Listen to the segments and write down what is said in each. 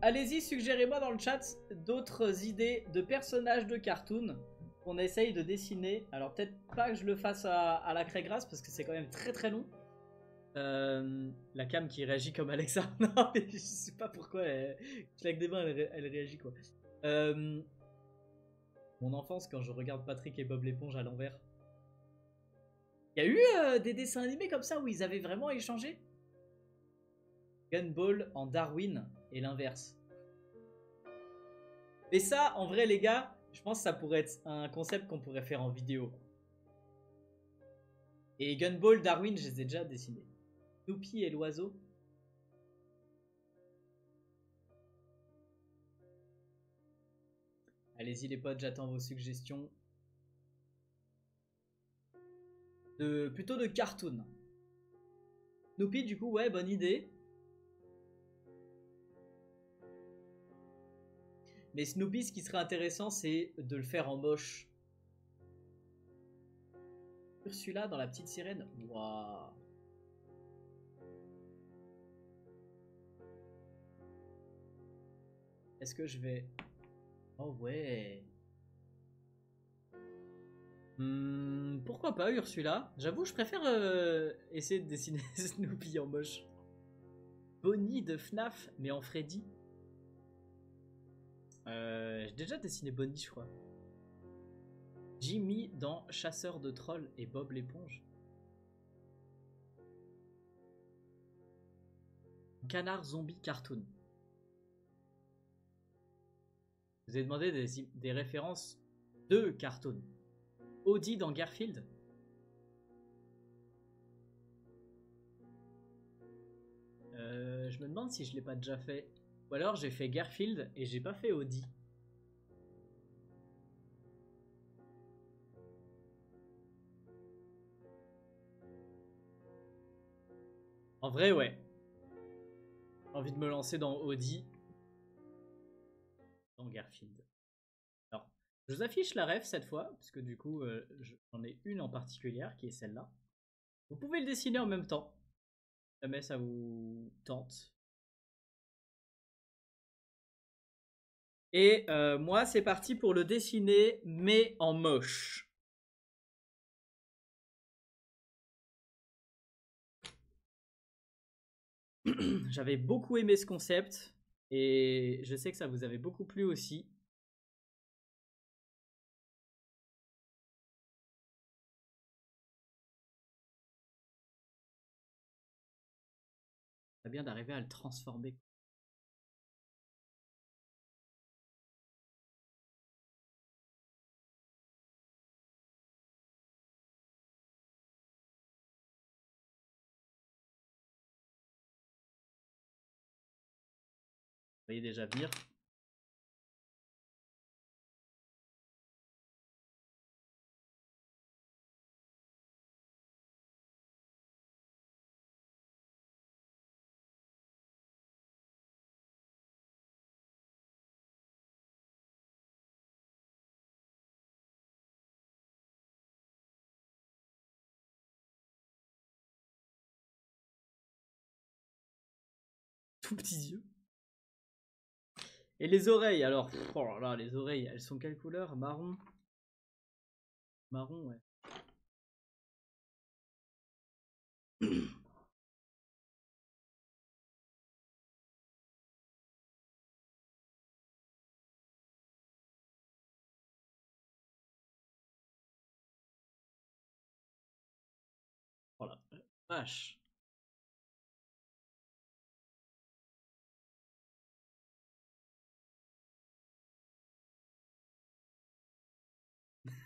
Allez-y, suggérez-moi dans le chat d'autres idées de personnages de cartoon qu'on essaye de dessiner. Alors peut-être pas que je le fasse à la craie grasse parce que c'est quand même très très long. La cam qui réagit comme Alexa. Non mais je sais pas pourquoi elle claque des mains, elle réagit quoi. Mon enfance quand je regarde Patrick et Bob l'éponge à l'envers. Il y a eu des dessins animés comme ça où ils avaient vraiment échangé. Gunball en Darwin et l'inverse. Mais ça, en vrai, les gars, je pense que ça pourrait être un concept qu'on pourrait faire en vidéo. Et Gunball, Darwin, je les ai déjà dessinés. Snoopy et l'oiseau. Allez-y les potes, j'attends vos suggestions. Plutôt de cartoon. Snoopy, du coup, ouais, bonne idée. Mais Snoopy, ce qui serait intéressant, c'est de le faire en moche. Ursula dans La Petite Sirène. Waouh. Est-ce que je vais... Oh ouais. Pourquoi pas Ursula? J'avoue, je préfère essayer de dessiner Snoopy en moche. Bonnie de FNAF, mais en Freddy. J'ai déjà dessiné Bonnie, je crois. Jimmy dans Chasseur de trolls et Bob l'éponge. Canard zombie cartoon. Je vous ai demandé des références de cartoon. Audi dans Garfield. Je me demande si je l'ai pas déjà fait. Ou alors j'ai fait Garfield et j'ai pas fait Audi. En vrai, ouais. J'ai envie de me lancer dans Audi. Dans Garfield. Alors, je vous affiche la ref cette fois, parce que du coup, j'en ai une en particulière qui est celle-là. Vous pouvez le dessiner en même temps. Si jamais ça vous tente. Et moi, c'est parti pour le dessiner, mais en moche. J'avais beaucoup aimé ce concept, et je sais que ça vous avait beaucoup plu aussi. C'est bien d'arriver à le transformer. Vous voyez déjà venir. Tout petits yeux. Et les oreilles, alors, oh là là, les oreilles, elles sont quelle couleur? Marron. Marron, ouais. Voilà. Vache.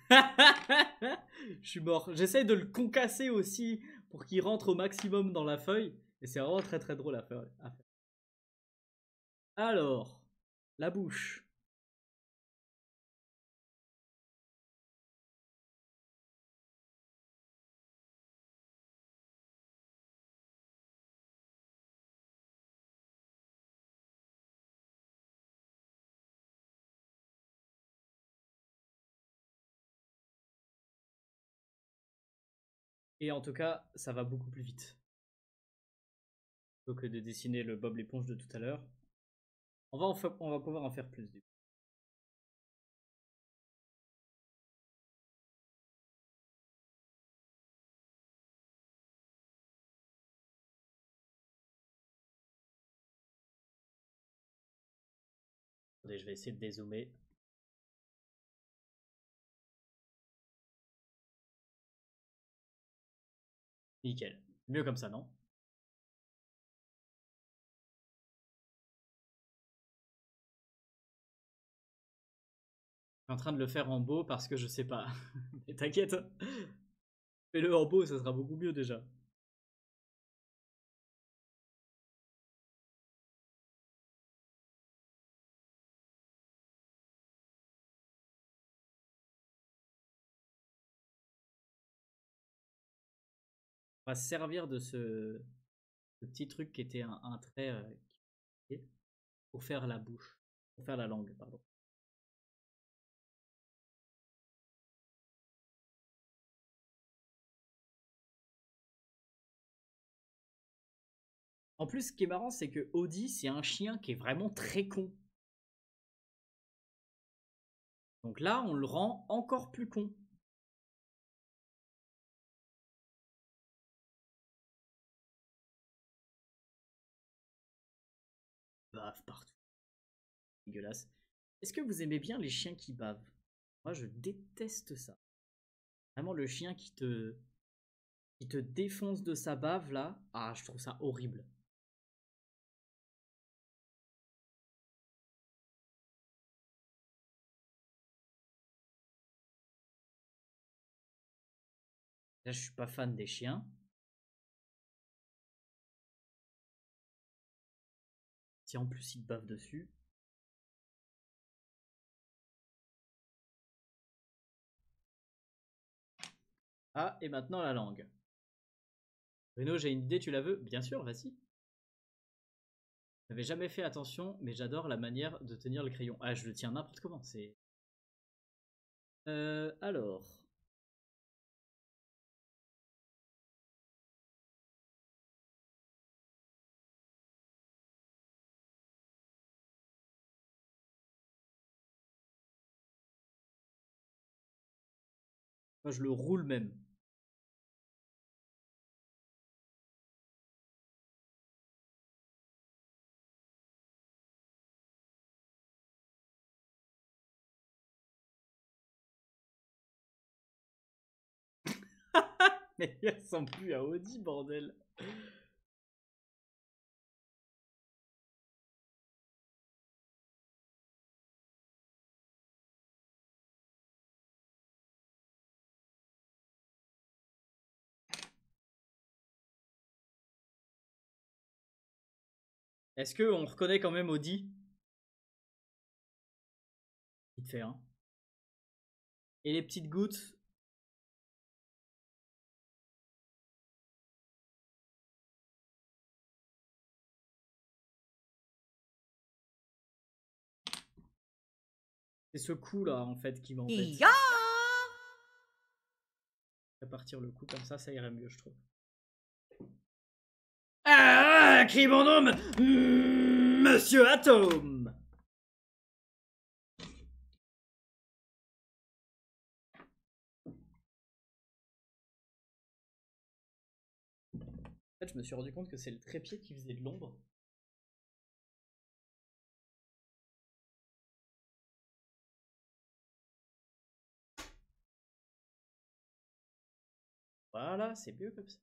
Je suis mort. J'essaye de le concasser aussi pour qu'il rentre au maximum dans la feuille. Et c'est vraiment très très drôle à faire. Alors, la bouche. Et en tout cas, ça va beaucoup plus vite. Plutôt que de dessiner le Bob l'éponge de tout à l'heure. On va pouvoir en faire plus du coup. Attendez, je vais essayer de dézoomer. Nickel. Mieux comme ça, non? Je suis en train de le faire en beau parce que je sais pas. Mais t'inquiète. Fais-le en beau, ça sera beaucoup mieux déjà. On va se servir de ce petit truc qui était un trait pour faire la bouche. Pour faire la langue, pardon. En plus, ce qui est marrant, c'est que Audi, c'est un chien qui est vraiment très con. Donc là, on le rend encore plus con. Bave partout. Dégueulasse. Est-ce que vous aimez bien les chiens qui bavent? Moi, je déteste ça. Vraiment, le chien qui te défonce de sa bave, là. Ah, je trouve ça horrible. Là, je suis pas fan des chiens. Si en plus, ils te bavent dessus. Ah, et maintenant la langue. Bruno, j'ai une idée, tu la veux? Bien sûr, vas-y. J'avais jamais fait attention, mais j'adore la manière de tenir le crayon. Ah, je le tiens n'importe comment, c'est... Alors... Moi, je le roule même. Mais il ressemble plus à Audi, bordel. Est-ce qu'on reconnaît quand même Audi? Vite fait, hein. Et les petites gouttes. C'est ce coup là en fait qui m'embête. Ya Répartir le coup comme ça irait mieux, je trouve. Ah, crie mon nom, Monsieur Atom. En fait, je me suis rendu compte que c'est le trépied qui faisait de l'ombre. Voilà, c'est mieux comme ça.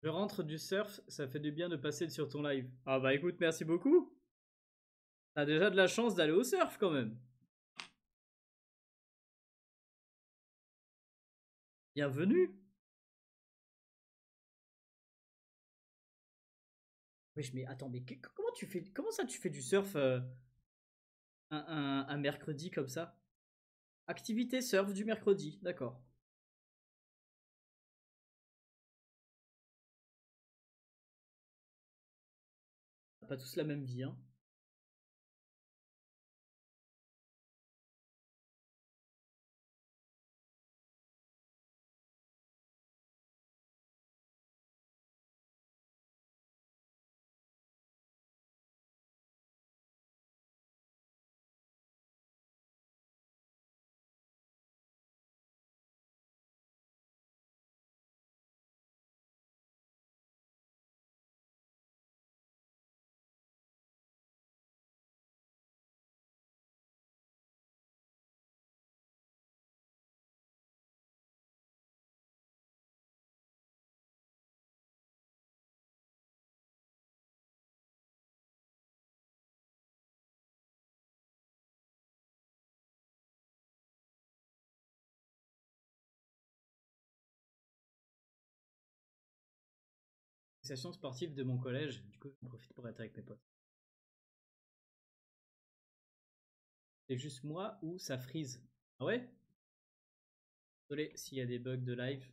Je rentre du surf, ça fait du bien de passer sur ton live. Ah bah écoute, merci beaucoup. T'as déjà de la chance d'aller au surf quand même. Bienvenue. Oui, mais attends, mais comment tu fais, comment ça tu fais du surf un mercredi comme ça? Activité surf du mercredi, d'accord. On a pas tous la même vie, hein. Session sportive de mon collège, du coup j'en profite pour être avec mes potes. C'est juste moi ou ça freeze? Ah ouais? Désolé s'il y a des bugs de live.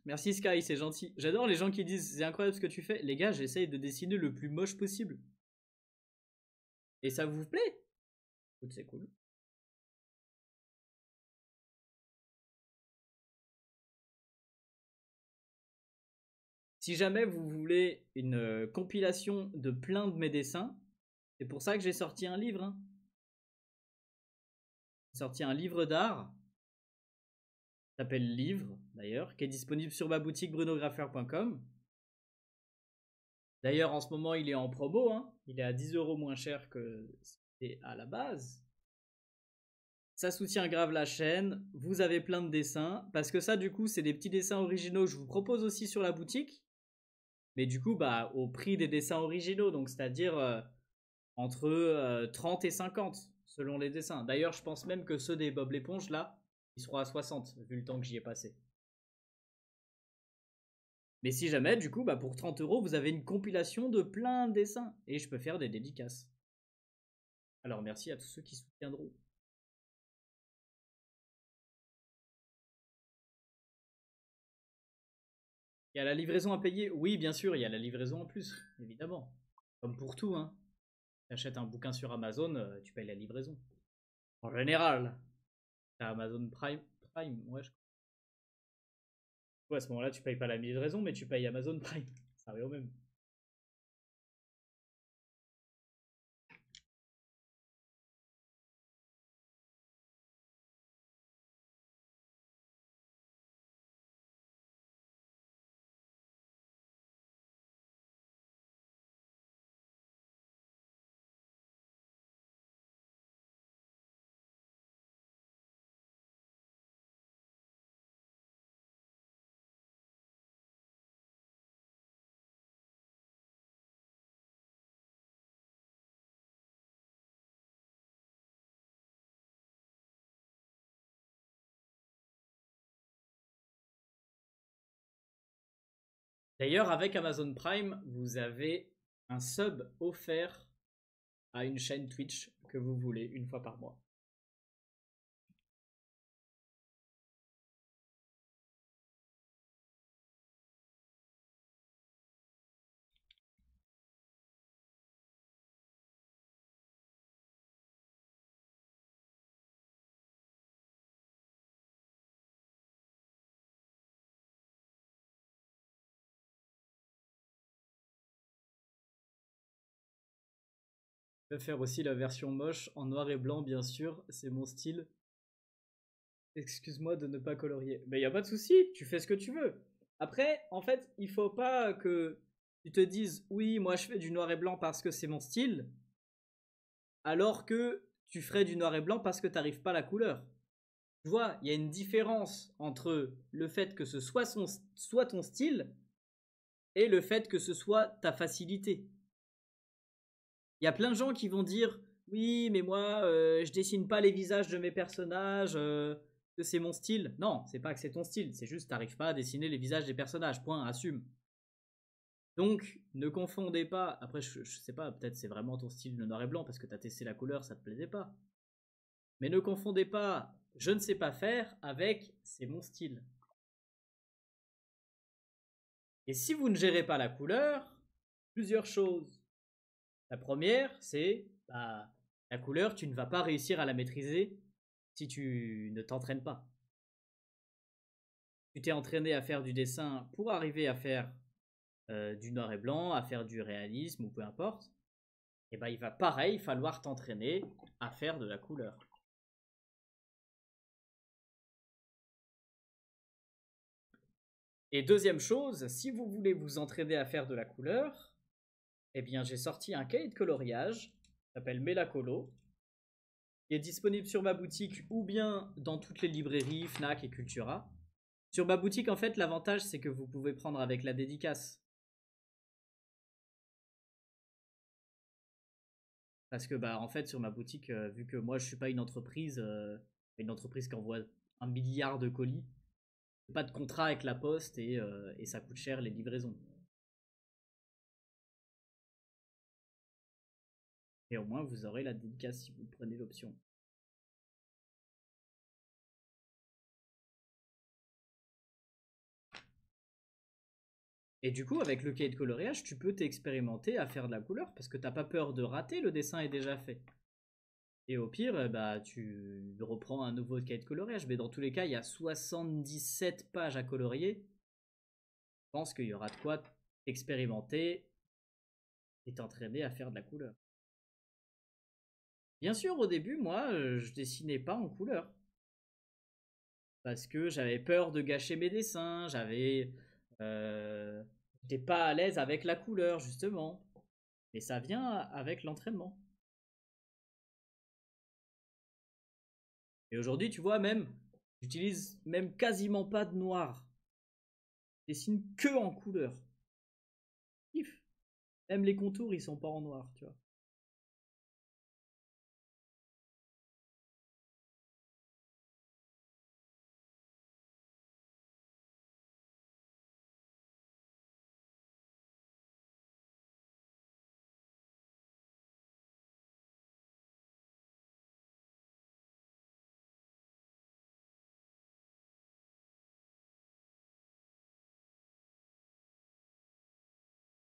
Merci Sky, c'est gentil. J'adore les gens qui disent c'est incroyable ce que tu fais. Les gars, j'essaye de dessiner le plus moche possible. Et ça vous plaît? Écoute, c'est cool. Si jamais vous voulez une compilation de plein de mes dessins, c'est pour ça que j'ai sorti un livre. Hein. J'ai sorti un livre d'art, qui s'appelle Livre d'ailleurs, qui est disponible sur ma boutique brunographer.com. D'ailleurs, en ce moment, il est en promo. Hein. Il est à 10 € moins cher que c'était à la base. Ça soutient grave la chaîne. Vous avez plein de dessins. Parce que ça, du coup, c'est des petits dessins originaux. Je vous propose aussi sur la boutique. Mais du coup, bah, au prix des dessins originaux. Donc, c'est-à-dire entre 30 et 50 selon les dessins. D'ailleurs, je pense même que ceux des Bob l'éponge, là, ils seront à 60 vu le temps que j'y ai passé. Mais si jamais, du coup, bah, pour 30 €, vous avez une compilation de plein de dessins. Et je peux faire des dédicaces. Alors, merci à tous ceux qui soutiendront. Il y a la livraison à payer? Oui, bien sûr, il y a la livraison en plus, évidemment. Comme pour tout, hein. Tu achètes un bouquin sur Amazon, tu payes la livraison. En général. T'as Amazon Prime. Prime, ouais, je crois. Ouais, à ce moment-là, tu payes pas la livraison, mais tu payes Amazon Prime. Ça revient au même. D'ailleurs, avec Amazon Prime, vous avez un sub offert à une chaîne Twitch que vous voulez une fois par mois. Je vais faire aussi la version moche en noir et blanc, bien sûr. C'est mon style. Excuse-moi de ne pas colorier. Mais y a pas de souci, tu fais ce que tu veux. Après, en fait, il faut pas que tu te dises oui, moi je fais du noir et blanc parce que c'est mon style, alors que tu ferais du noir et blanc parce que t'arrives pas à la couleur. Tu vois, il y a une différence entre le fait que ce soit ton style et le fait que ce soit ta facilité. Il y a plein de gens qui vont dire oui, mais moi, je dessine pas les visages de mes personnages, que c'est mon style. Non, c'est pas que c'est ton style, c'est juste t'arrives pas à dessiner les visages des personnages. Point, assume. Donc, ne confondez pas. Après, je sais pas, peut-être c'est vraiment ton style le noir et blanc parce que t'as testé la couleur, ça te plaisait pas. Mais ne confondez pas je ne sais pas faire avec c'est mon style. Et si vous ne gérez pas la couleur, plusieurs choses. La première, c'est bah, la couleur, tu ne vas pas réussir à la maîtriser si tu ne t'entraînes pas. Tu t'es entraîné à faire du dessin pour arriver à faire du noir et blanc, à faire du réalisme ou peu importe. Et ben il va pareil falloir t'entraîner à faire de la couleur. Et deuxième chose, si vous voulez vous entraîner à faire de la couleur, eh bien j'ai sorti un cahier de coloriage, qui s'appelle Melacolo, qui est disponible sur ma boutique ou bien dans toutes les librairies, Fnac et Cultura. Sur ma boutique, en fait, l'avantage, c'est que vous pouvez prendre avec la dédicace. Parce que, bah, en fait, sur ma boutique, vu que moi, je suis pas une entreprise qui envoie 1 milliard de colis, pas de contrat avec la poste et ça coûte cher les livraisons. Et au moins, vous aurez la dédicace si vous prenez l'option. Et du coup, avec le cahier de coloriage, tu peux t'expérimenter à faire de la couleur parce que t'as pas peur de rater, le dessin est déjà fait. Et au pire, bah, tu reprends un nouveau cahier de coloriage. Mais dans tous les cas, il y a 77 pages à colorier. Je pense qu'il y aura de quoi expérimenter et t'entraîner à faire de la couleur. Bien sûr, au début, moi, je dessinais pas en couleur. Parce que j'avais peur de gâcher mes dessins. Euh, J'étais pas à l'aise avec la couleur, justement. Mais ça vient avec l'entraînement. Et aujourd'hui, tu vois, même, j'utilise même quasiment pas de noir. Je dessine que en couleur. Kiff. Même les contours, ils sont pas en noir, tu vois.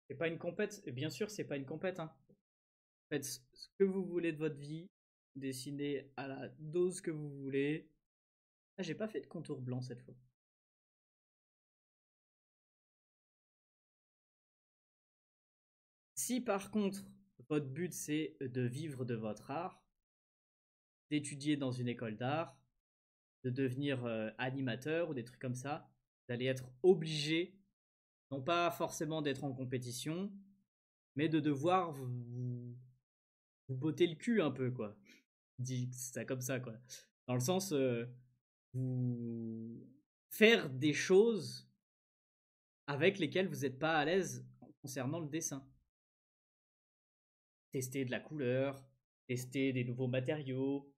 C'est pas une compète, et bien sûr, c'est pas une compète, hein. Faites ce que vous voulez de votre vie, dessinez à la dose que vous voulez. Ah, j'ai pas fait de contour blanc cette fois. Si par contre, votre but c'est de vivre de votre art, d'étudier dans une école d'art, de devenir animateur ou des trucs comme ça, vous allez être obligé, non pas forcément d'être en compétition, mais de devoir vous botter le cul un peu, quoi. Dis ça comme ça, quoi. Dans le sens, vous faire des choses avec lesquelles vous n'êtes pas à l'aise concernant le dessin. Tester de la couleur, tester des nouveaux matériaux,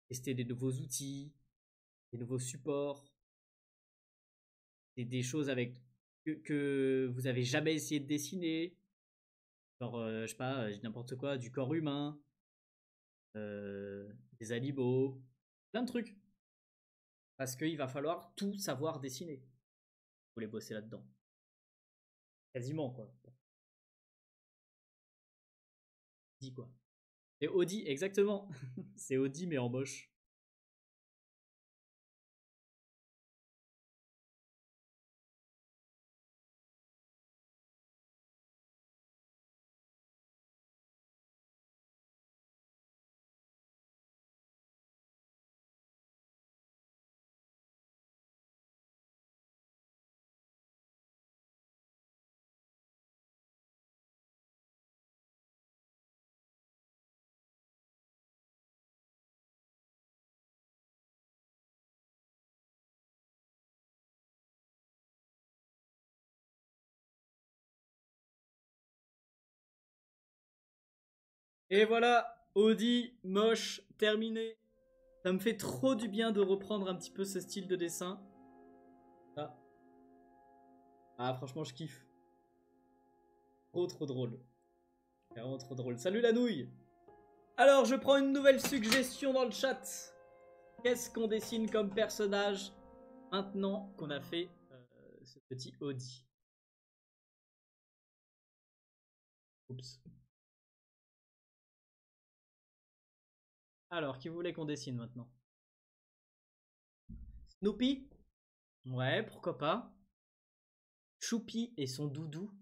tester des nouveaux outils, des nouveaux supports, des choses avec que vous avez jamais essayé de dessiner. Genre, je sais pas, n'importe quoi, du corps humain, des animaux, plein de trucs. Parce qu'il va falloir tout savoir dessiner. Vous voulez bosser là-dedans. Quasiment, quoi. Dis quoi. Et Audi, exactement. C'est Audi, mais en moche. Et voilà, Audi, moche, terminé. Ça me fait trop du bien de reprendre un petit peu ce style de dessin. Ah, ah franchement, je kiffe. Trop drôle. Vraiment trop drôle. Salut la nouille! Alors, je prends une nouvelle suggestion dans le chat. Qu'est-ce qu'on dessine comme personnage maintenant qu'on a fait ce petit Audi? Oups. Alors, qui voulait qu'on dessine maintenant? Snoopy? Ouais, pourquoi pas. Choupi et son doudou.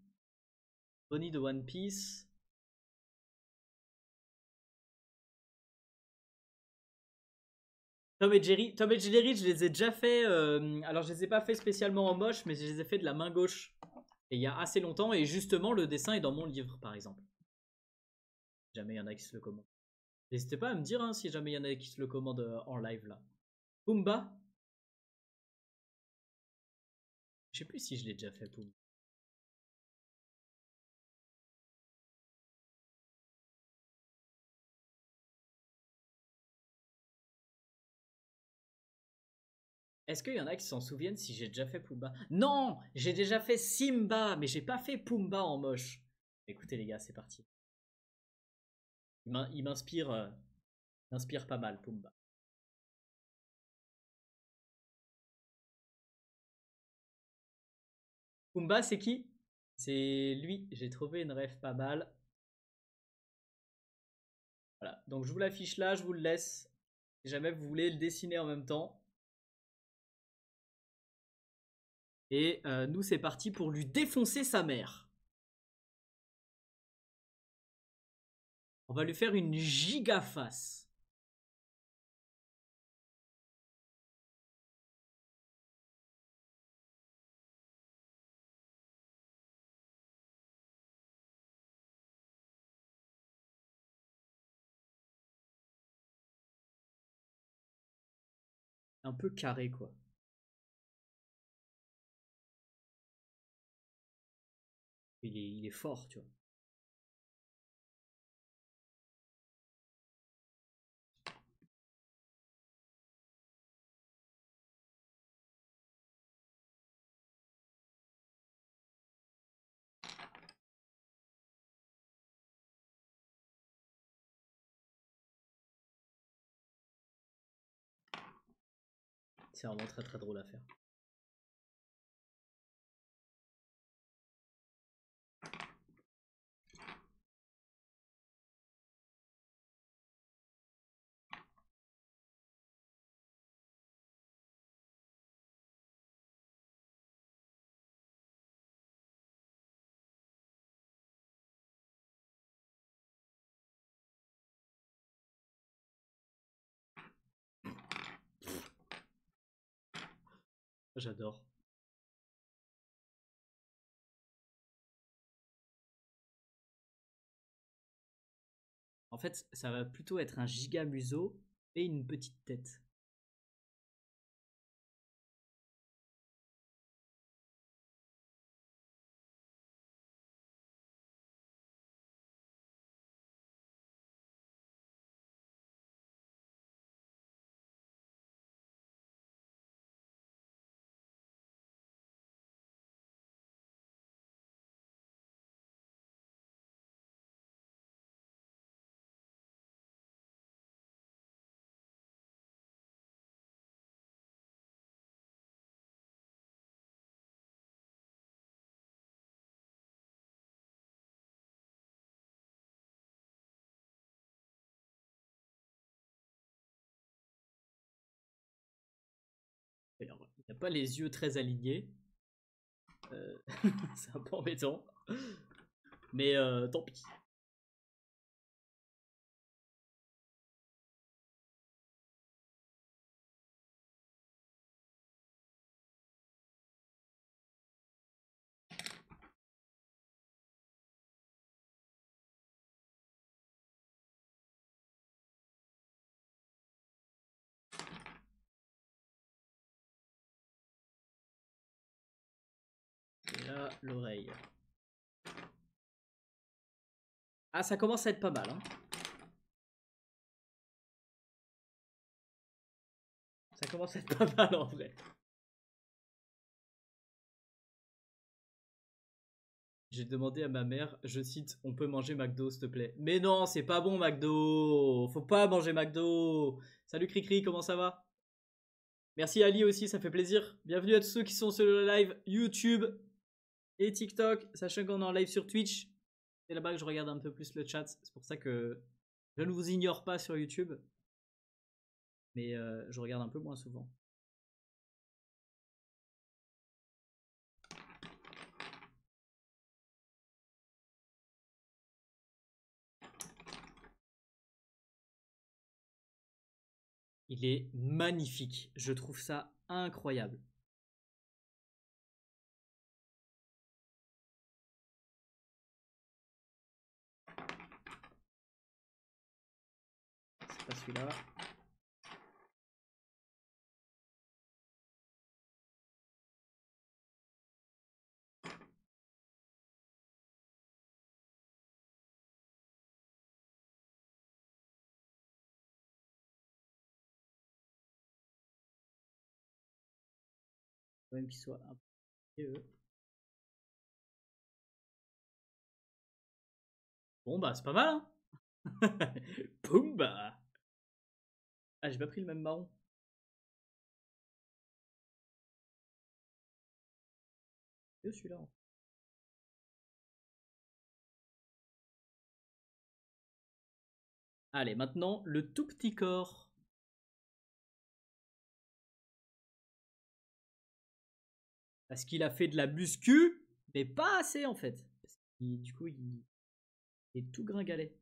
Bonnie de One Piece. Tom et Jerry, je les ai déjà fait. Alors, je les ai pas fait spécialement en moche, mais je les ai fait de la main gauche. Et il y a assez longtemps. Et justement, le dessin est dans mon livre, par exemple. Si jamais il y en a qui se le commandent. N'hésitez pas à me dire hein, si jamais il y en a qui se le commandent en live là. Pumba. Je sais plus si je l'ai déjà fait, Pumba. Est-ce qu'il y en a qui s'en souviennent si j'ai déjà fait Pumba? Non, j'ai déjà fait Simba, mais j'ai pas fait Pumba en moche. Écoutez les gars, c'est parti. Il m'inspire pas mal, Pumba. Pumba, c'est qui? C'est lui. J'ai trouvé une rêve pas mal. Voilà, donc je vous l'affiche là, je vous le laisse. Si jamais vous voulez le dessiner en même temps. Et nous, c'est parti pour lui défoncer sa mère. On va lui faire une giga face. Un peu carré, quoi. Il est fort, tu vois. C'est vraiment très drôle à faire. J'adore. En fait, ça va plutôt être un giga museau et une petite tête. Alors, il n'a pas les yeux très alignés. C'est un peu embêtant. Mais tant pis. Et là, l'oreille. Ah, ça commence à être pas mal. Hein. Ça commence à être pas mal en vrai. J'ai demandé à ma mère, je cite, on peut manger McDo s'il te plaît. Mais non, c'est pas bon McDo. Faut pas manger McDo. Salut Cricri, comment ça va? Merci Ali aussi, ça fait plaisir. Bienvenue à tous ceux qui sont sur le live YouTube et TikTok, sachant qu'on est en live sur Twitch. C'est là-bas que je regarde un peu plus le chat. C'est pour ça que je ne vous ignore pas sur YouTube. Mais je regarde un peu moins souvent. Il est magnifique. Je trouve ça incroyable. C'est pas celui-là. Faut même qu'il soit un peu. Bon bah c'est pas mal hein. Pumba. Ah j'ai pas pris le même marron. C'est celui-là. Allez maintenant le tout petit corps. Parce qu'il a fait de la muscu, mais pas assez en fait. Du coup il est tout gringalet.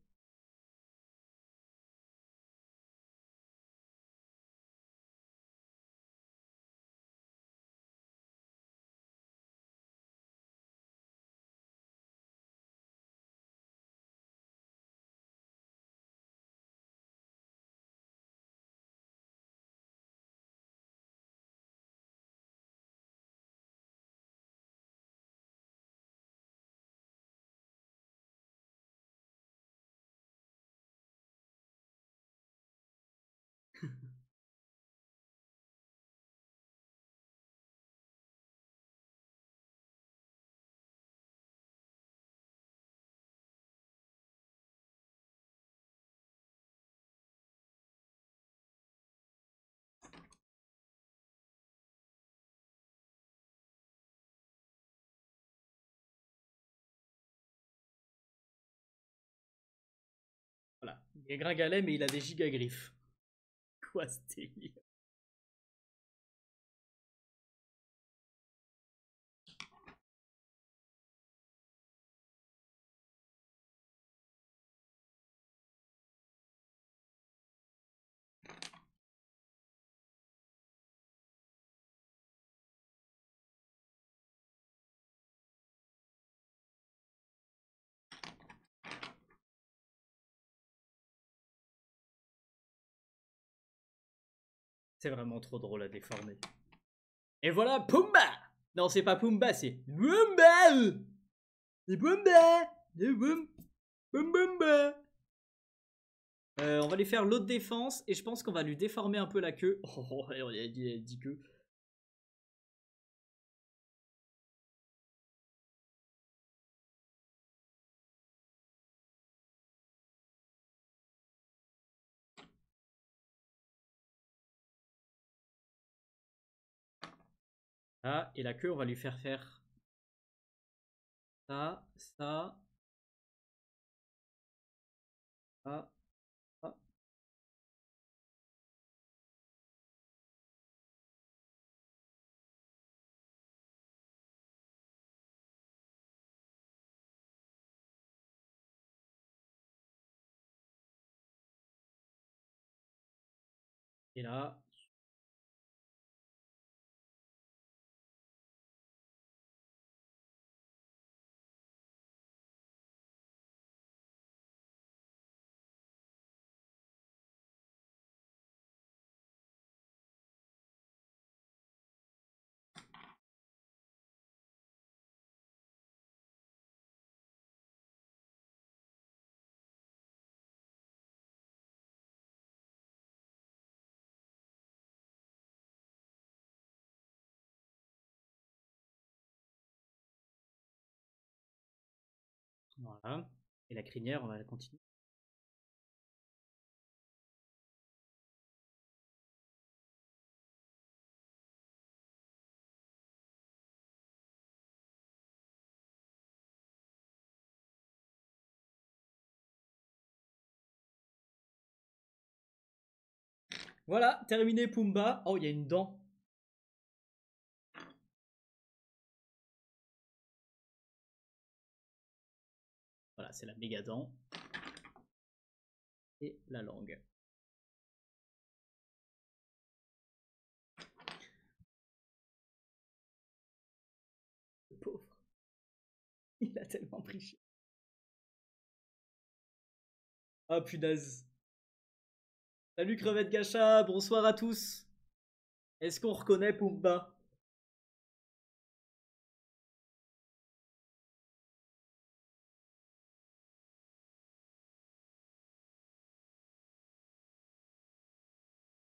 Voilà. Il est gringalet mais il a des giga griffes. Quoi ce délire? C'est vraiment trop drôle à déformer. Et voilà, Pumba! Non, c'est pas Pumba, c'est Pumba! C'est Pumba! C'est Pumba! On va lui faire l'autre défense et je pense qu'on va lui déformer un peu la queue. Oh, on a dit que. Ah, et la queue, on va lui faire faire ça, ça, ça, ça. Et là, Voilà. Et la crinière, on va la continuer. Voilà, terminé Pumba. Oh, il y a une dent. Voilà, c'est la méga dent. Et la langue. Le pauvre. Il a tellement pris cher. Ah, punaise. Salut Crevette Gacha, bonsoir à tous. Est-ce qu'on reconnaît Pumba?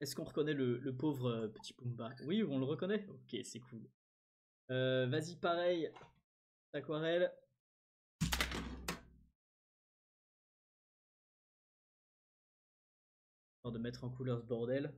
Est-ce qu'on reconnaît le pauvre petit Pumba? Oui, on le reconnaît? Ok, c'est cool. Vas-y, pareil. Aquarelle. Histoire de mettre en couleur ce bordel.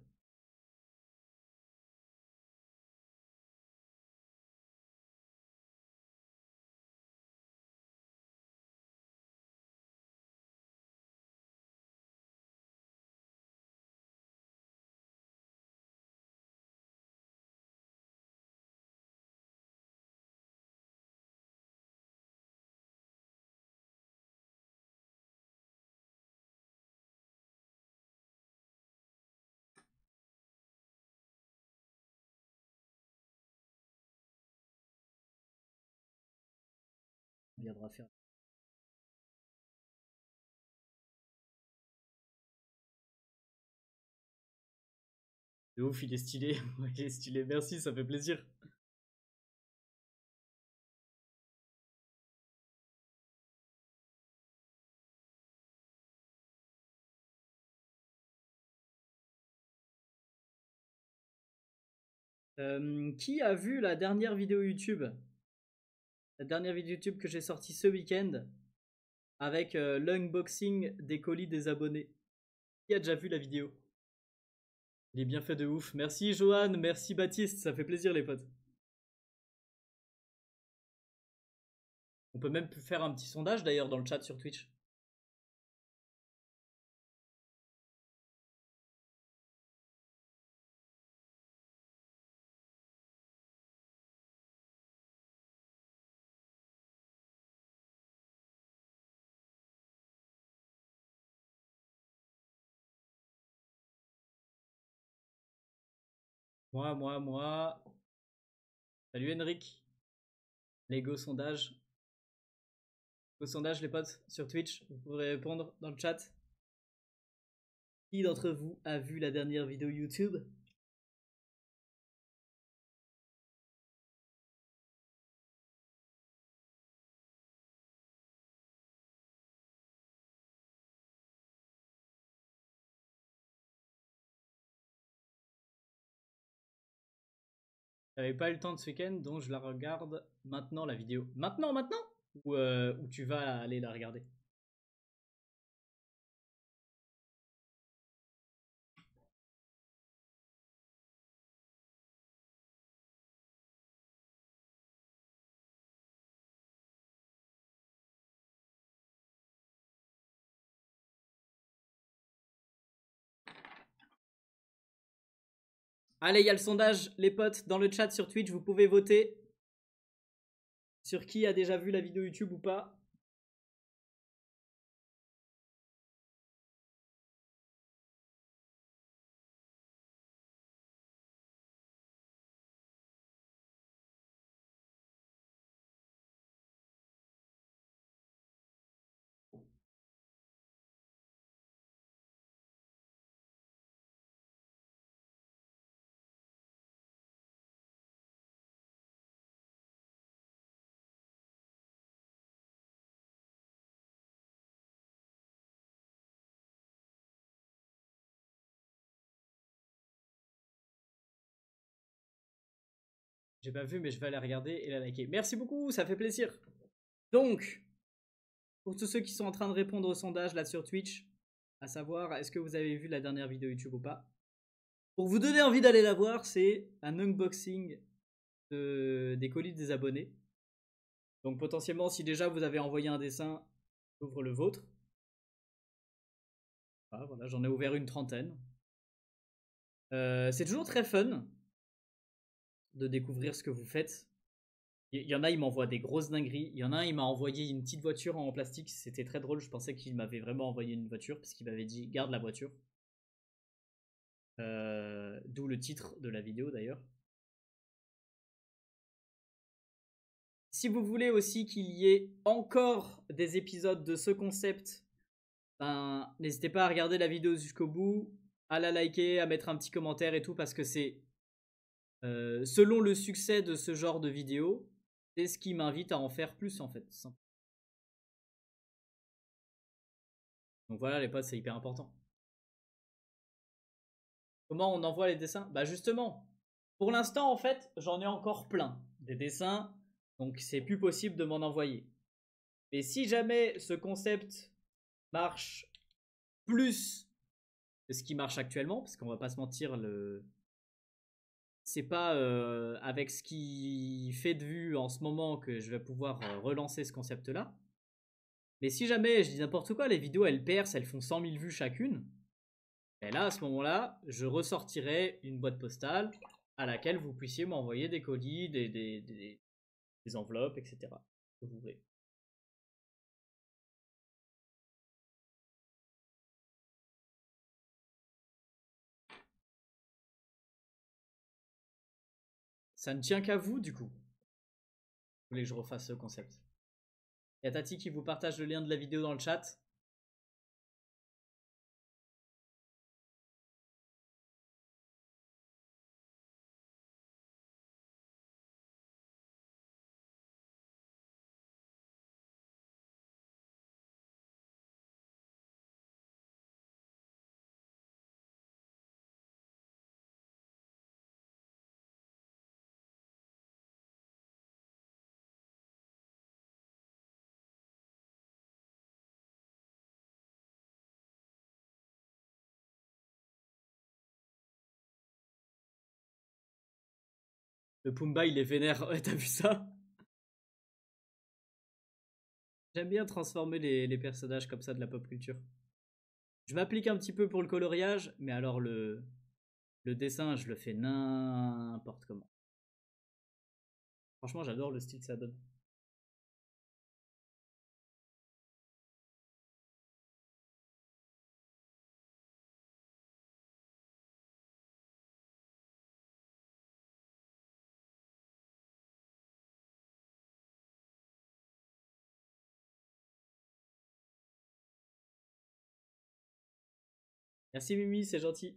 On viendra faire. De ouf, il est stylé. Il est stylé. Merci, ça fait plaisir. Qui a vu la dernière vidéo YouTube? La dernière vidéo YouTube que j'ai sortie ce week-end avec l'unboxing des colis des abonnés. Qui a déjà vu la vidéo? Il est bien fait de ouf. Merci Johan, merci Baptiste, ça fait plaisir les potes. On peut même faire un petit sondage d'ailleurs dans le chat sur Twitch. Moi. Salut Henrik. Lego sondage. Au sondage les potes sur Twitch, vous pourrez répondre dans le chat. Qui d'entre vous a vu la dernière vidéo YouTube? J'avais pas eu le temps de ce week-end, donc je la regarde maintenant la vidéo. Maintenant? Ou tu vas aller la regarder? Allez, il y a le sondage, les potes, dans le chat sur Twitch, vous pouvez voter sur qui a déjà vu la vidéo YouTube ou pas. J'ai pas vu, mais je vais aller regarder et la liker. Merci beaucoup, ça fait plaisir. Donc, Pour tous ceux qui sont en train de répondre au sondage là sur Twitch, à savoir est-ce que vous avez vu la dernière vidéo YouTube ou pas. Pour vous donner envie d'aller la voir, c'est un unboxing des colis des abonnés. Donc potentiellement, si déjà vous avez envoyé un dessin, j'ouvre le vôtre. Ah, voilà, j'en ai ouvert une trentaine. C'est toujours très fun de découvrir ce que vous faites. Il y en a, il m'envoie des grosses dingueries. Il y en a un, il m'a envoyé une petite voiture en plastique. C'était très drôle. Je pensais qu'il m'avait vraiment envoyé une voiture parce qu'il m'avait dit garde la voiture. D'où le titre de la vidéo d'ailleurs. Si vous voulez aussi qu'il y ait encore des épisodes de ce concept, ben, n'hésitez pas à regarder la vidéo jusqu'au bout, à la liker, à mettre un petit commentaire et tout parce que c'est selon le succès de ce genre de vidéo, c'est ce qui m'invite à en faire plus en fait. Donc voilà les potes, c'est hyper important. Comment on envoie les dessins? Bah justement, pour l'instant en fait, j'en ai encore plein des dessins, donc c'est plus possible de m'en envoyer. Mais si jamais ce concept marche plus que ce qui marche actuellement, parce qu'on va pas se mentir, c'est pas avec ce qui fait de vues en ce moment que je vais pouvoir relancer ce concept-là. Mais si jamais je dis n'importe quoi, les vidéos elles percent, elles font 100 000 vues chacune, et là à ce moment-là, je ressortirai une boîte postale à laquelle vous puissiez m'envoyer des colis, des enveloppes, etc. Que vous voulez. Ça ne tient qu'à vous du coup. Vous voulez que je refasse ce concept. Il y a Tati qui vous partage le lien de la vidéo dans le chat. Le Pumba il est vénère. Ouais, t'as vu ça? J'aime bien transformer les personnages comme ça de la pop culture. Je m'applique un petit peu pour le coloriage, mais alors le dessin, je le fais n'importe comment. Franchement, j'adore le style que ça donne. Merci Mimi, c'est gentil.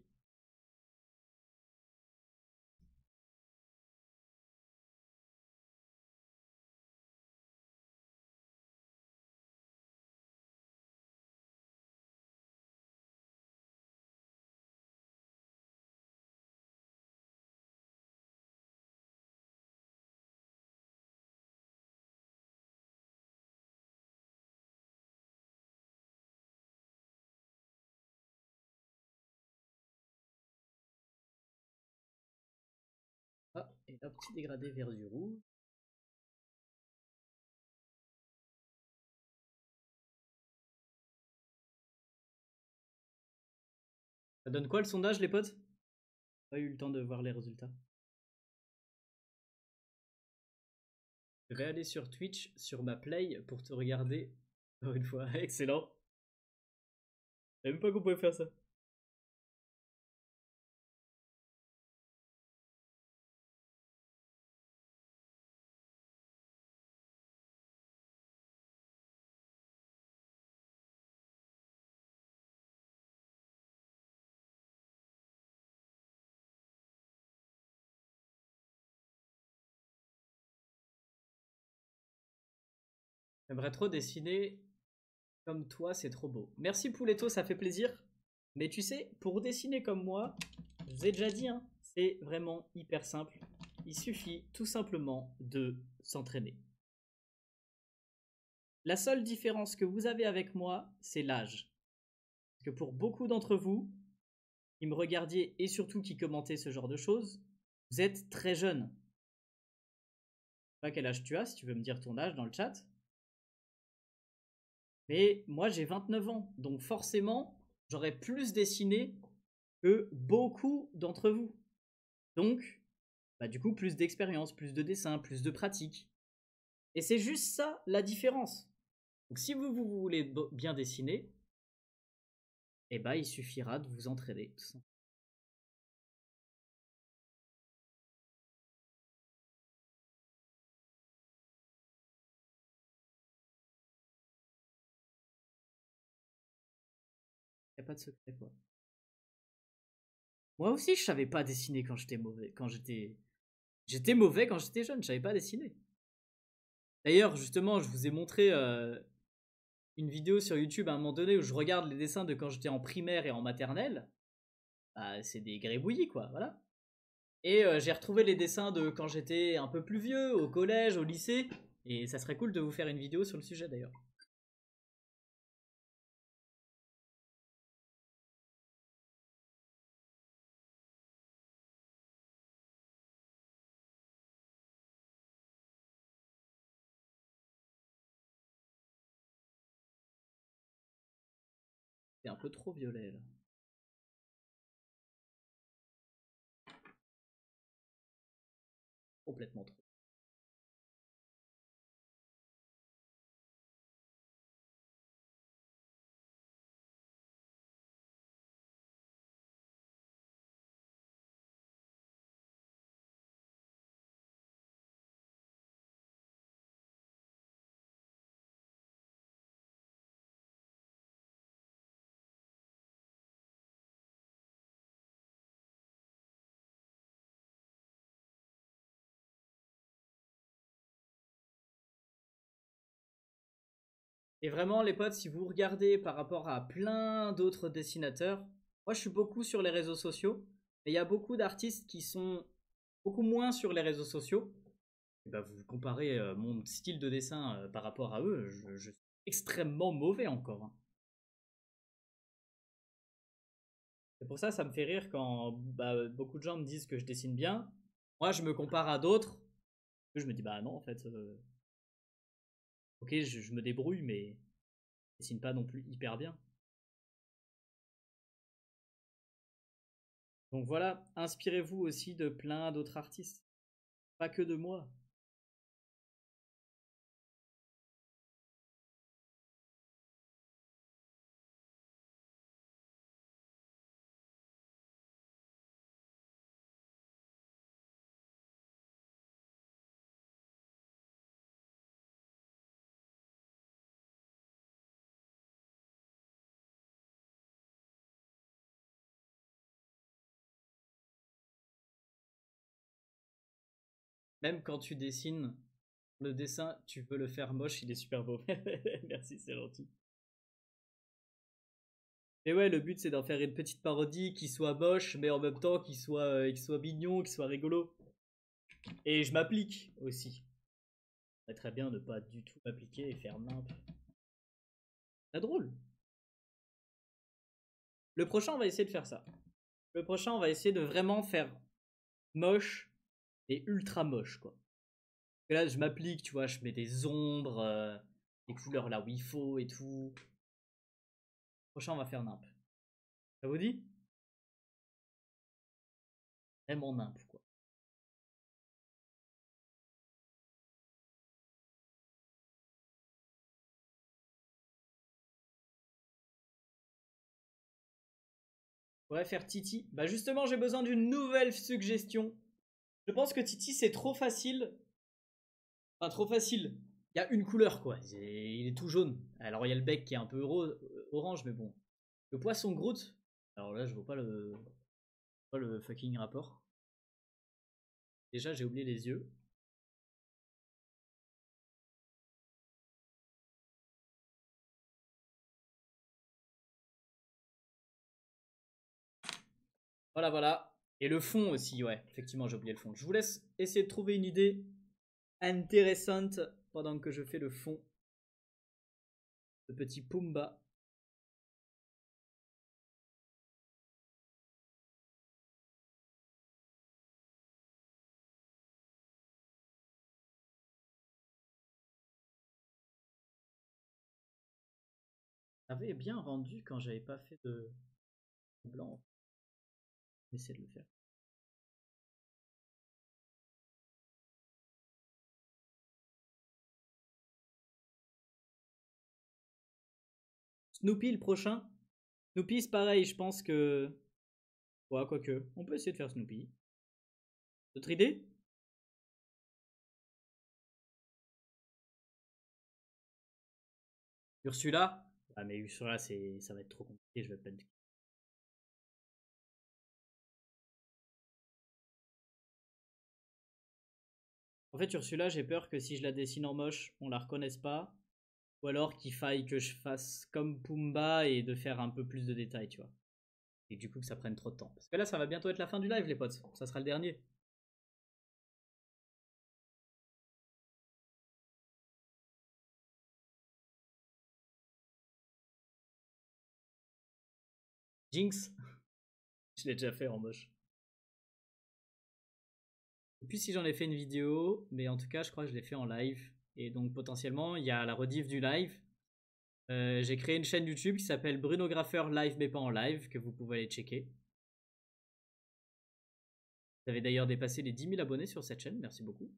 Ah, et un petit dégradé vers du rouge. Ça donne quoi le sondage, les potes? Pas eu le temps de voir les résultats. Je vais aller sur Twitch, sur ma play, pour te regarder. Encore une fois, excellent. Je savais même pas qu'on pouvait faire ça. J'aimerais trop dessiner comme toi, c'est trop beau. Merci Pouletto, ça fait plaisir. Mais tu sais, pour dessiner comme moi, je vous ai déjà dit, hein, c'est vraiment hyper simple. Il suffit tout simplement de s'entraîner. La seule différence que vous avez avec moi, c'est l'âge. Parce que pour beaucoup d'entre vous, qui me regardiez et surtout qui commentaient ce genre de choses, vous êtes très jeunes. Je sais pas quel âge tu as, si tu veux me dire ton âge dans le chat. Mais moi j'ai 29 ans, donc forcément j'aurais plus dessiné que beaucoup d'entre vous. Donc, bah, du coup, plus d'expérience, plus de dessin, plus de pratique. Et c'est juste ça la différence. Donc si vous voulez bien dessiner, eh ben, il suffira de vous entraîner. Tout simplement. Y a pas de secret quoi. Moi aussi, je savais pas dessiner quand j'étais mauvais. J'étais mauvais quand j'étais jeune. Je savais pas dessiner. D'ailleurs, justement, je vous ai montré une vidéo sur YouTube à un moment donné où je regarde les dessins de quand j'étais en primaire et en maternelle. Bah, c'est des grébouillis quoi, voilà. Et j'ai retrouvé les dessins de quand j'étais un peu plus vieux, au collège, au lycée. Et ça serait cool de vous faire une vidéo sur le sujet d'ailleurs. C'est un peu trop violet là. Complètement trop. Et vraiment, les potes, si vous regardez par rapport à plein d'autres dessinateurs, moi je suis beaucoup sur les réseaux sociaux, mais il y a beaucoup d'artistes qui sont beaucoup moins sur les réseaux sociaux. Et bah, vous comparez mon style de dessin par rapport à eux, je suis extrêmement mauvais encore, hein. C'est pour ça ça me fait rire quand bah, beaucoup de gens me disent que je dessine bien. Moi, je me compare à d'autres. Je me dis, bah non, en fait, ok, je me débrouille, mais je dessine pas non plus hyper bien. Donc voilà, inspirez-vous aussi de plein d'autres artistes, pas que de moi. Même quand tu dessines, le dessin, tu veux le faire moche, il est super beau. Merci, c'est gentil. Et ouais, le but c'est d'en faire une petite parodie qui soit moche, mais en même temps qui soit mignon, qui soit rigolo. Et je m'applique aussi. C'est très bien de pas du tout m'appliquer et faire nimp. C'est drôle. Le prochain, on va essayer de faire ça. Le prochain, on va essayer de vraiment faire moche et ultra moche, quoi. Et là, je m'applique, tu vois, je mets des ombres, des couleurs là où il faut et tout. Le prochain, on va faire nimp. Ça vous dit? Vraiment nimp, quoi. Ouais, faire Titi. Bah justement, j'ai besoin d'une nouvelle suggestion. Je pense que Titi, c'est trop facile. Enfin, trop facile. Il y a une couleur, quoi. Il est tout jaune. Alors, il y a le bec qui est un peu orange, mais bon. Le poisson Groot. Alors là, je vois pas le fucking rapport. Déjà, j'ai oublié les yeux. Voilà, voilà. Et le fond aussi, ouais. Effectivement, j'ai oublié le fond. Je vous laisse essayer de trouver une idée intéressante pendant que je fais le fond. Le petit Pumba. J'avais bien rendu quand j'avais pas fait de blanc. Essayer de le faire. Snoopy le prochain. Snoopy c'est pareil, je pense que... Ouais, quoique. On peut essayer de faire Snoopy. D'autres idées? Ursula? Ah mais Ursula ça va être trop compliqué, je vais pas être... En fait Ursula j'ai peur que si je la dessine en moche, on la reconnaisse pas. Ou alors qu'il faille que je fasse comme Pumba et de faire un peu plus de détails, tu vois. Et du coup que ça prenne trop de temps. Parce que là ça va bientôt être la fin du live les potes. Ça sera le dernier. Jinx? Je l'ai déjà fait en moche. Et puis si j'en ai fait une vidéo, mais en tout cas je crois que je l'ai fait en live. Et donc potentiellement il y a la rediff du live. J'ai créé une chaîne YouTube qui s'appelle Bruno Graffer Live mais pas en live, que vous pouvez aller checker. Vous avez d'ailleurs dépassé les 10 000 abonnés sur cette chaîne, merci beaucoup.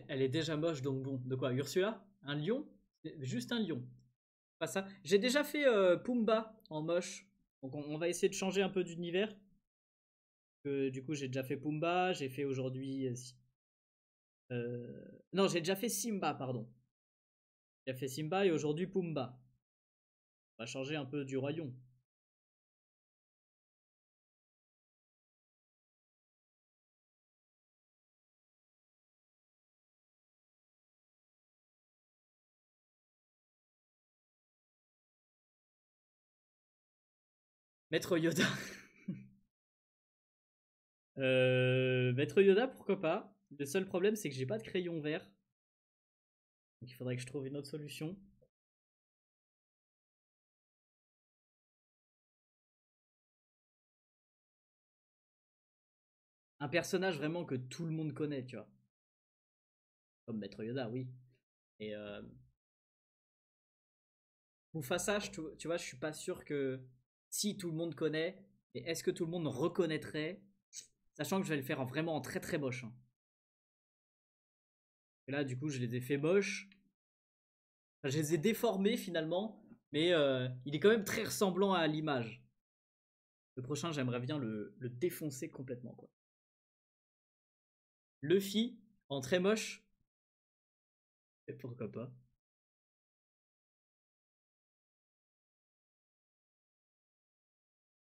Elle est déjà moche donc bon. De quoi? Ursula? Un lion? Juste un lion. Pas ça. J'ai déjà fait Pumba en moche. Donc on va essayer de changer un peu d'univers. Du coup j'ai déjà fait Pumba, j'ai fait aujourd'hui... non j'ai déjà fait Simba pardon. J'ai fait Simba et aujourd'hui Pumba. On va changer un peu du royaume. Maître Yoda. Maître Yoda, pourquoi pas. Le seul problème, c'est que j'ai pas de crayon vert. Donc il faudrait que je trouve une autre solution. Un personnage vraiment que tout le monde connaît, tu vois. Comme Maître Yoda, oui. Et Mufasa, tu vois, je suis pas sûr que si tout le monde connaît, mais est-ce que tout le monde reconnaîtrait, sachant que je vais le faire vraiment en très très moche. Hein. Et là, du coup, je les ai fait moches. Enfin, je les ai déformés finalement, mais il est quand même très ressemblant à l'image. Le prochain, j'aimerais bien le défoncer complètement, quoi. Luffy, en très moche. Et pourquoi pas.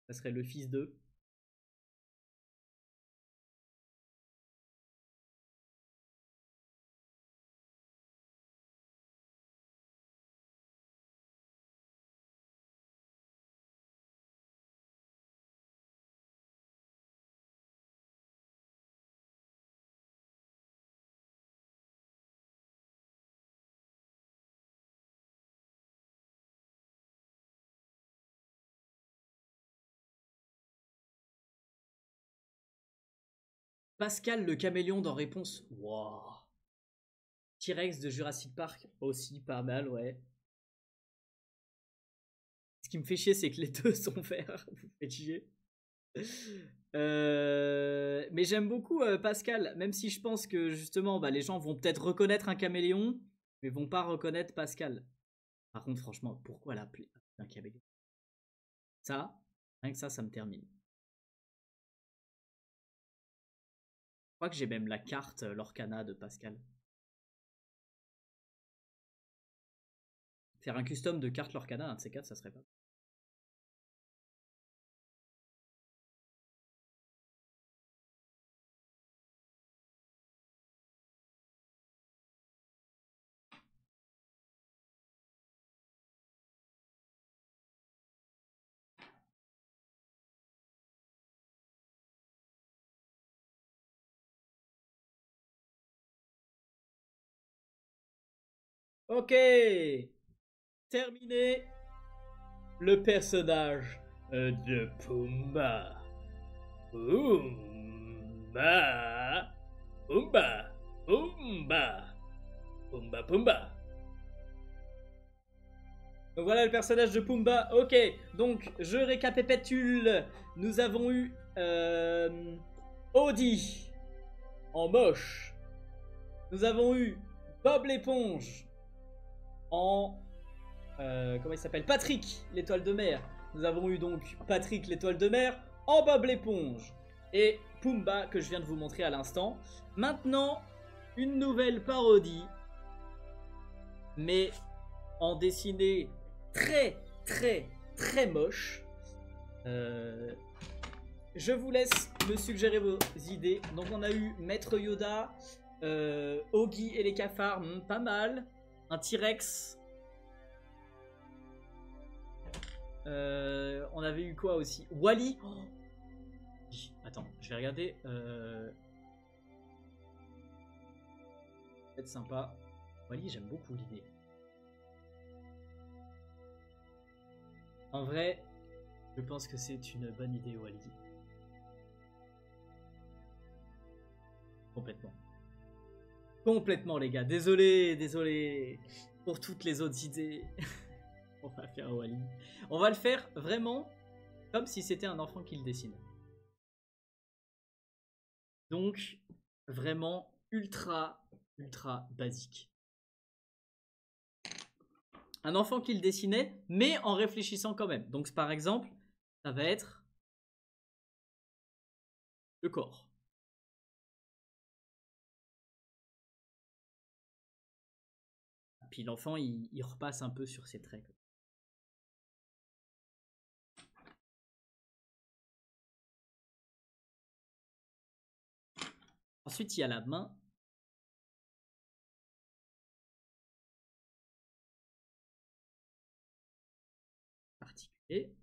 Ça serait le fils d'eux. Pascal le caméléon dans Réponse. Wow. T-Rex de Jurassic Park aussi pas mal, ouais. Ce qui me fait chier, c'est que les deux sont verts. Vous faites chier. Mais j'aime beaucoup Pascal, même si je pense que justement, bah, les gens vont peut-être reconnaître un caméléon, mais vont pas reconnaître Pascal. Par contre, franchement, pourquoi l'appeler un caméléon? Ça, rien que ça me termine. Je crois que j'ai même la carte Lorcana de Pascal. Faire un custom de carte Lorcana, un de ces quatre, ça serait pas. Ok. Terminé le personnage de Pumba. Pumba. Pumba. Pumba. Pumba Pumba. Donc voilà le personnage de Pumba. Ok, donc je récapitule. Nous avons eu Audi en moche. Nous avons eu Bob l'éponge en... comment il s'appelle? Patrick l'étoile de mer. Nous avons eu donc Patrick l'étoile de mer en Bob l'éponge. Et Pumba que je viens de vous montrer à l'instant. Maintenant, une nouvelle parodie. Mais en dessiné très très moche. Je vous laisse me suggérer vos idées. Donc on a eu Maître Yoda, Oggy et les cafards, pas mal. Un T-Rex. On avait eu quoi aussi? Wally. Oh. Attends, je vais regarder. Peut-être sympa. Wally, j'aime beaucoup l'idée. En vrai, je pense que c'est une bonne idée, Wally. Complètement. Complètement, les gars. Désolé pour toutes les autres idées. On va faire Wally. On va le faire vraiment comme si c'était un enfant qui le dessine. Donc, vraiment ultra basique. Un enfant qui le dessinait, mais en réfléchissant quand même. Donc, par exemple, ça va être le corps. Puis l'enfant, il repasse un peu sur ses traits. Ensuite, il y a la main. Particulier.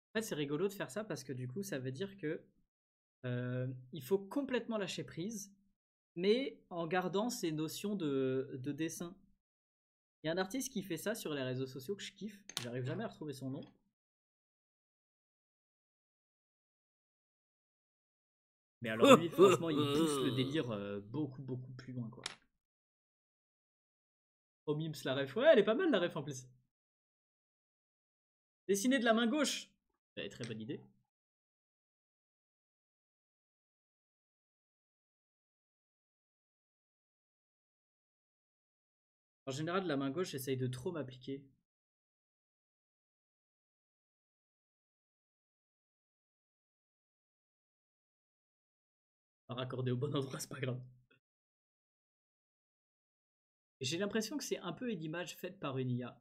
En fait, c'est rigolo de faire ça parce que du coup, ça veut dire que il faut complètement lâcher prise, mais en gardant ces notions de dessin. Il y a un artiste qui fait ça sur les réseaux sociaux que je kiffe. J'arrive jamais à retrouver son nom. Mais alors lui, franchement, il pousse le délire beaucoup plus loin, quoi. Oh, Mims, la ref. Ouais, elle est pas mal, la ref, en plus. Dessiner de la main gauche. Très bonne idée. En général, de la main gauche, j'essaye de trop m'appliquer. À raccorder au bon endroit, c'est pas grave. J'ai l'impression que c'est un peu une image faite par une IA.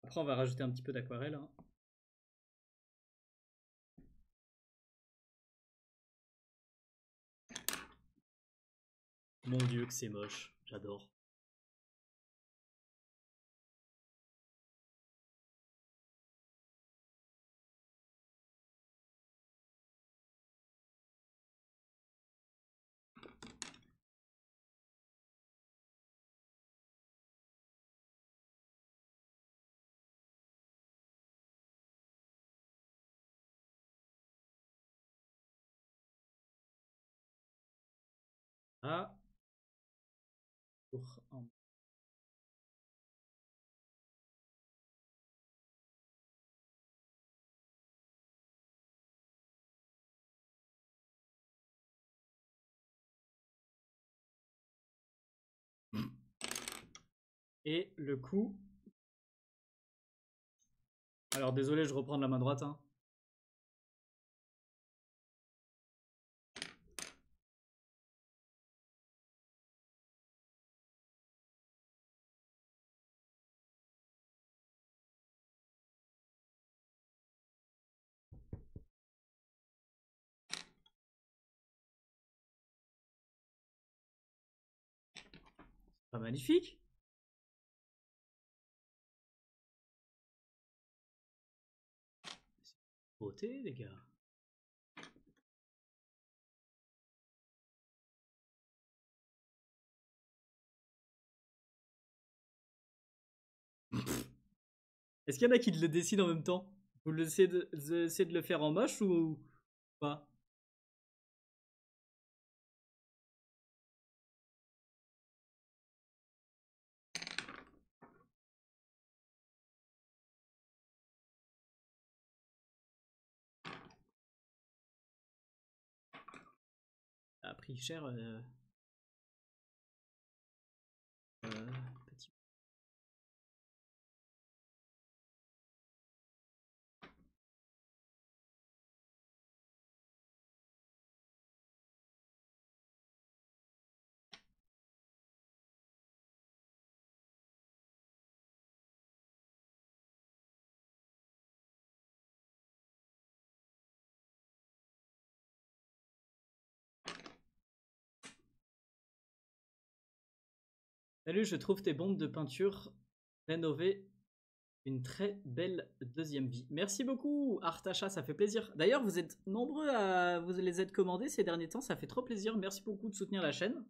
Après, on va rajouter un petit peu d'aquarelle. Hein. Mon dieu, que c'est moche. J'adore. Ah. Pour un Et le coup. Alors désolé, je reprends de la main droite. Hein. Pas magnifique. Beauté, les gars. Est-ce qu'il y en a qui le dessinent en même temps? Vous essayez de le faire en moche ou pas? Ça a pris cher. Petit. Salut, je trouve tes bombes de peinture rénovées une très belle deuxième vie. Merci beaucoup, Artacha, ça fait plaisir. D'ailleurs, vous êtes nombreux à vous les être commandés ces derniers temps, ça fait trop plaisir. Merci beaucoup de soutenir la chaîne.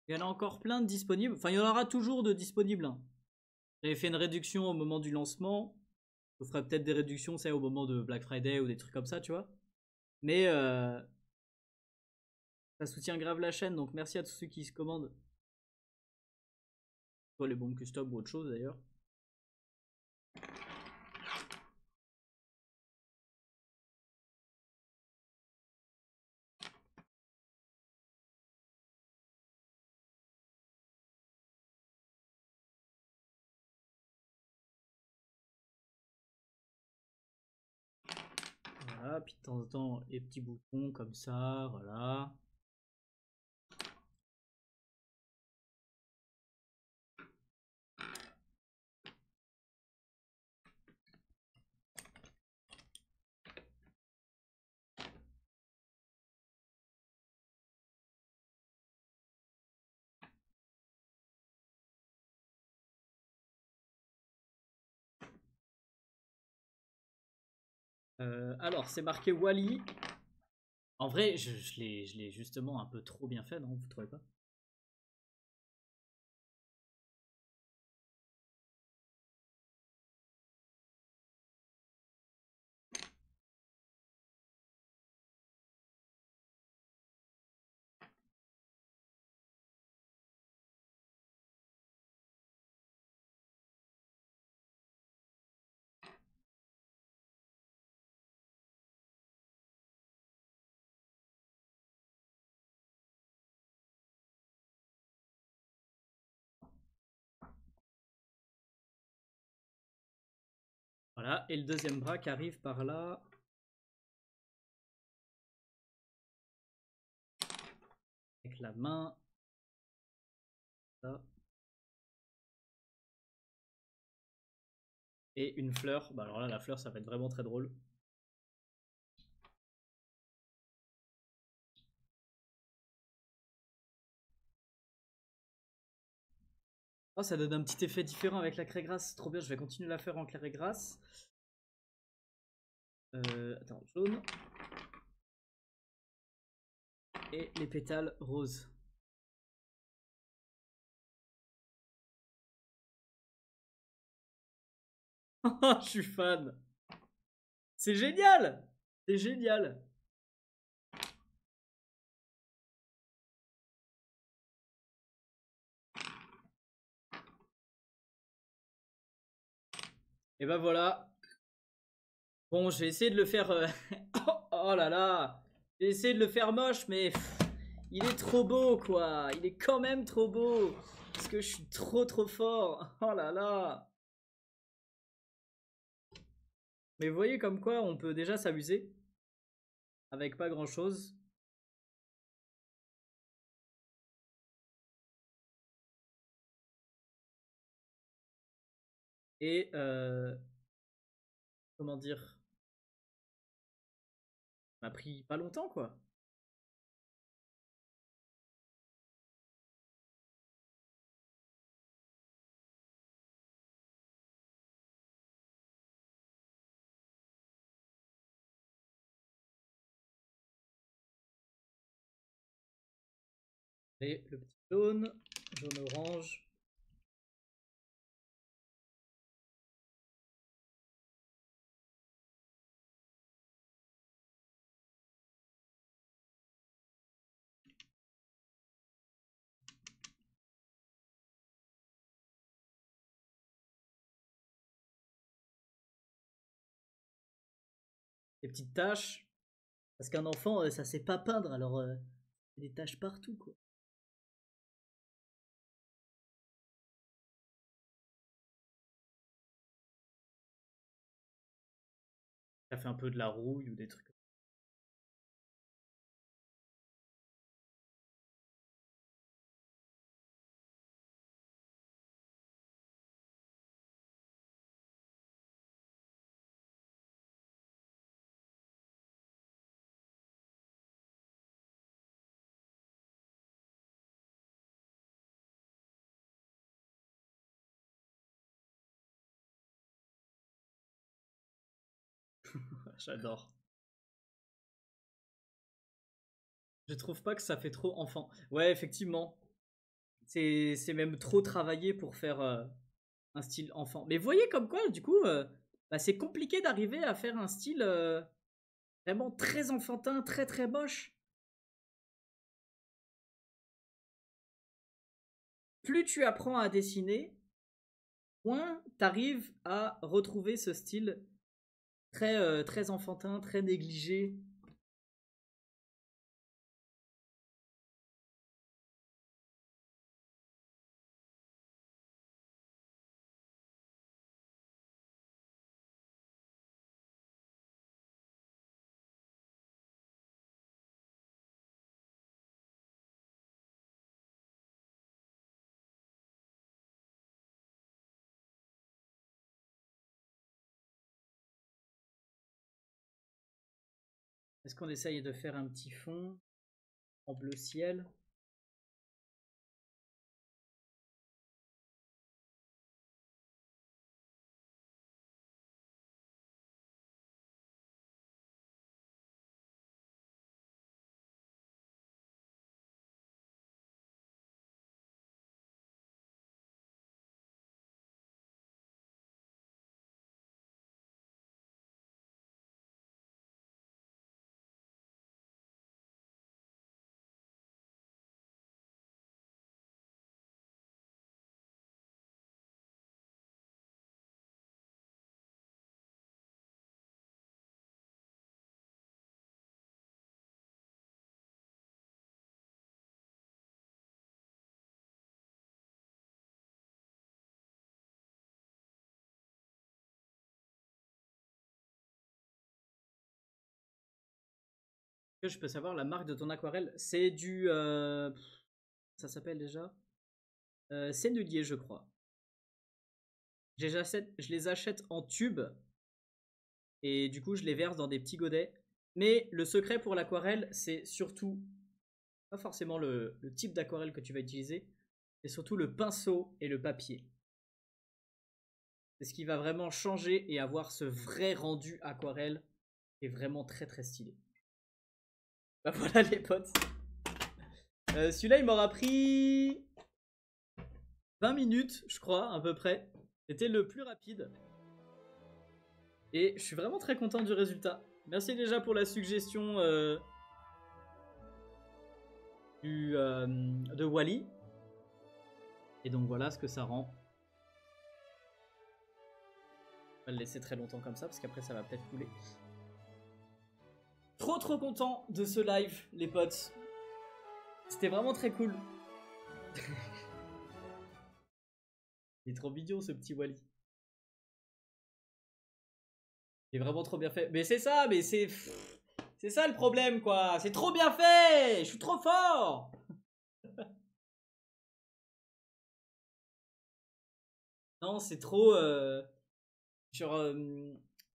Il y en a encore plein de disponibles. Enfin, il y en aura toujours de disponibles. Hein. J'avais fait une réduction au moment du lancement. Je ferai peut-être des réductions, c'est au moment de Black Friday ou des trucs comme ça, tu vois. Mais ça soutient grave la chaîne, donc merci à tous ceux qui se commandent. Soit les bombes custom ou autre chose d'ailleurs. Voilà, puis de temps en temps, les petits boutons comme ça, voilà. Alors, c'est marqué Wally. En vrai, je l'ai justement un peu trop bien fait, non? Vous trouvez pas? Voilà, et le deuxième bras qui arrive par là. Avec la main. Ça. Et une fleur. Bah alors là, la fleur, ça va être vraiment très drôle. Oh, ça donne un petit effet différent avec la craie grasse. Trop bien, je vais continuer à la faire en craie grasse. Attends, jaune. Et les pétales roses. Je suis fan. C'est génial. C'est génial. Et ben voilà. Bon, je vais essayer de le faire... oh là là. J'ai essayé de le faire moche, mais... il est trop beau, quoi. Il est quand même trop beau. Parce que je suis trop fort. Oh là là. Mais vous voyez comme quoi on peut déjà s'amuser avec pas grand chose. Et comment dire, ça m'a pris pas longtemps quoi. Et le petit jaune, jaune-orange. Les petites taches. Parce qu'un enfant, ça sait pas peindre, alors des taches partout quoi. Ça fait un peu de la rouille ou des trucs. J'adore. Je trouve pas que ça fait trop enfant. Ouais, effectivement. C'est même trop travaillé pour faire un style enfant. Mais vous voyez comme quoi, du coup, bah, c'est compliqué d'arriver à faire un style vraiment très enfantin, très moche. Plus tu apprends à dessiner, moins t'arrives à retrouver ce style très enfantin, très négligé. Est-ce qu'on essaye de faire un petit fond en bleu ciel? Que je peux savoir la marque de ton aquarelle? C'est du... ça s'appelle déjà Sennelier, je crois. Je les achète en tube et du coup je les verse dans des petits godets. Mais le secret pour l'aquarelle, c'est surtout pas forcément le type d'aquarelle que tu vas utiliser, c'est surtout le pinceau et le papier. C'est ce qui va vraiment changer et avoir ce vrai rendu aquarelle qui est vraiment très stylé. Bah voilà les potes. Celui-là il m'aura pris 20 minutes, je crois, à peu près. C'était le plus rapide. Et je suis vraiment très content du résultat. Merci déjà pour la suggestion de Wally. Et donc voilà ce que ça rend. On va le laisser très longtemps comme ça parce qu'après ça va peut-être couler. Trop content de ce live les potes. C'était vraiment très cool. Il est trop mignon ce petit Wally. Il est vraiment trop bien fait. Mais c'est ça, mais c'est ça le problème quoi. C'est trop bien fait. Je suis trop fort. Non, c'est trop. Sur,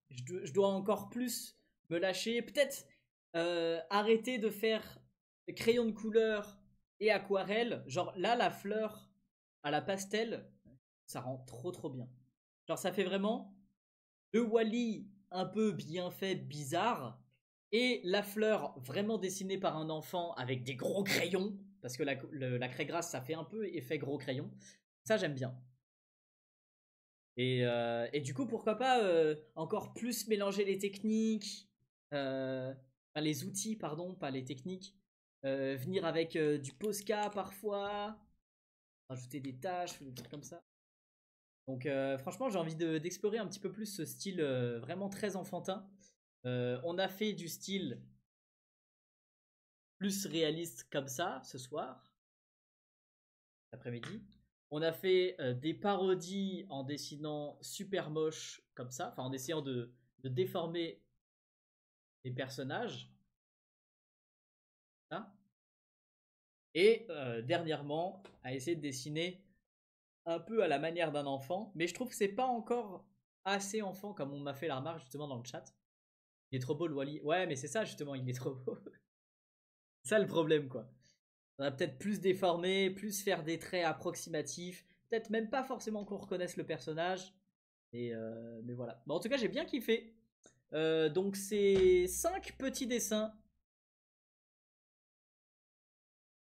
je dois encore plus me lâcher. Peut-être arrêter de faire crayon de couleur et aquarelle. Genre là, la fleur à la pastel, ça rend trop trop bien. Genre ça fait vraiment le Wally un peu bien fait, bizarre, et la fleur vraiment dessinée par un enfant avec des gros crayons, parce que la craie grasse ça fait un peu effet gros crayon. Ça j'aime bien. Et du coup, pourquoi pas encore plus mélanger les techniques, enfin, les outils, pardon, pas les techniques. Venir avec du Posca parfois, rajouter des tâches ou des trucs comme ça. Donc franchement, j'ai envie d'explorer un petit peu plus ce style vraiment très enfantin. On a fait du style plus réaliste comme ça ce soir, l'après-midi. On a fait des parodies en dessinant super moche comme ça, enfin en essayant de déformer les personnages. Hein. Et dernièrement, à essayer de dessiner un peu à la manière d'un enfant, mais je trouve que c'est pas encore assez enfant comme on m'a fait la remarque justement dans le chat. Il est trop beau le Wally. Ouais, mais c'est ça justement, il est trop beau. C'est ça le problème quoi. On va peut-être plus déformer, plus faire des traits approximatifs, peut-être même pas forcément qu'on reconnaisse le personnage. Mais voilà. Bon, en tout cas, j'ai bien kiffé. Donc c'est 5 petits dessins.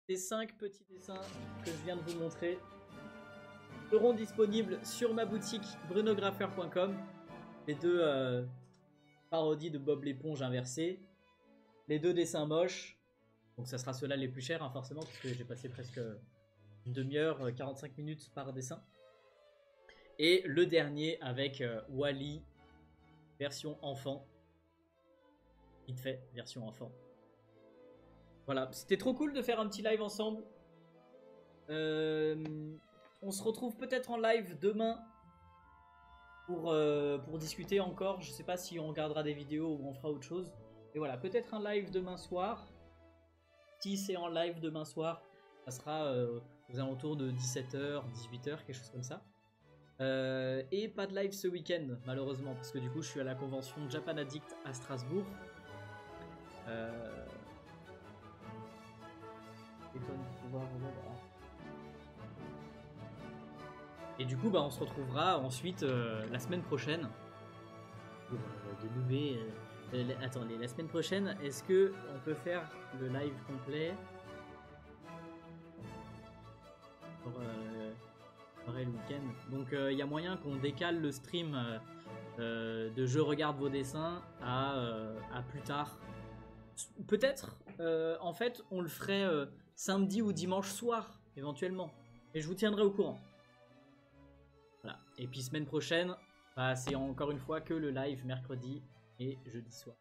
Ces 5 petits dessins que je viens de vous montrer seront disponibles sur ma boutique brunographer.com. Les deux parodies de Bob l'éponge inversée. Les deux dessins moches. Donc ça sera ceux-là les plus chers, hein, forcément, parce que j'ai passé presque une demi-heure, 45 minutes par dessin. Et le dernier avec Wally, version enfant. Vite fait, version enfant. Voilà, c'était trop cool de faire un petit live ensemble. On se retrouve peut-être en live demain pour discuter encore. Je sais pas si on regardera des vidéos ou on fera autre chose. Et voilà, peut-être un live demain soir. Si c'est en live demain soir, ça sera aux alentours de 17h, 18h, quelque chose comme ça. Et pas de live ce week-end, malheureusement, parce que du coup, je suis à la convention Japan Addict à Strasbourg. Et du coup, bah, on se retrouvera ensuite la semaine prochaine pour de nouvelles. Attendez, la semaine prochaine, est-ce que on peut faire le live complet pour le week-end? Donc il y a moyen qu'on décale le stream de je regarde vos dessins à plus tard. Peut-être, en fait, on le ferait samedi ou dimanche soir, éventuellement. Et je vous tiendrai au courant. Voilà. Et puis semaine prochaine, bah, c'est encore une fois que le live mercredi et jeudi soir.